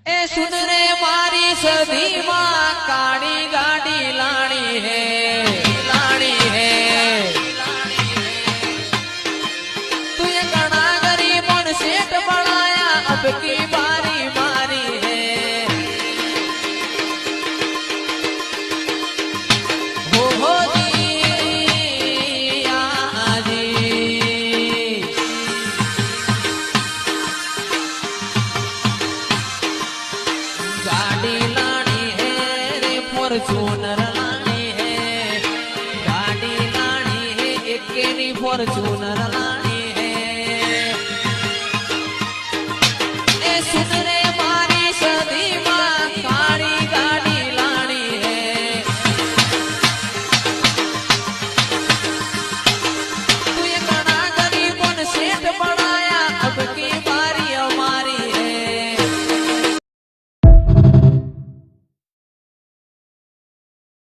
ए सुन रे मारी सदी माँ काड़ी गाड़ी लानी है तू ये कड़ा गरीबों ने सेठ बनाया अब की बारी मारी है हो जी आजी गाड़ी लानी है रे फॉर्च्यूनर लानी है गाड़ी लानी है एक फॉर्च्यूनर लानी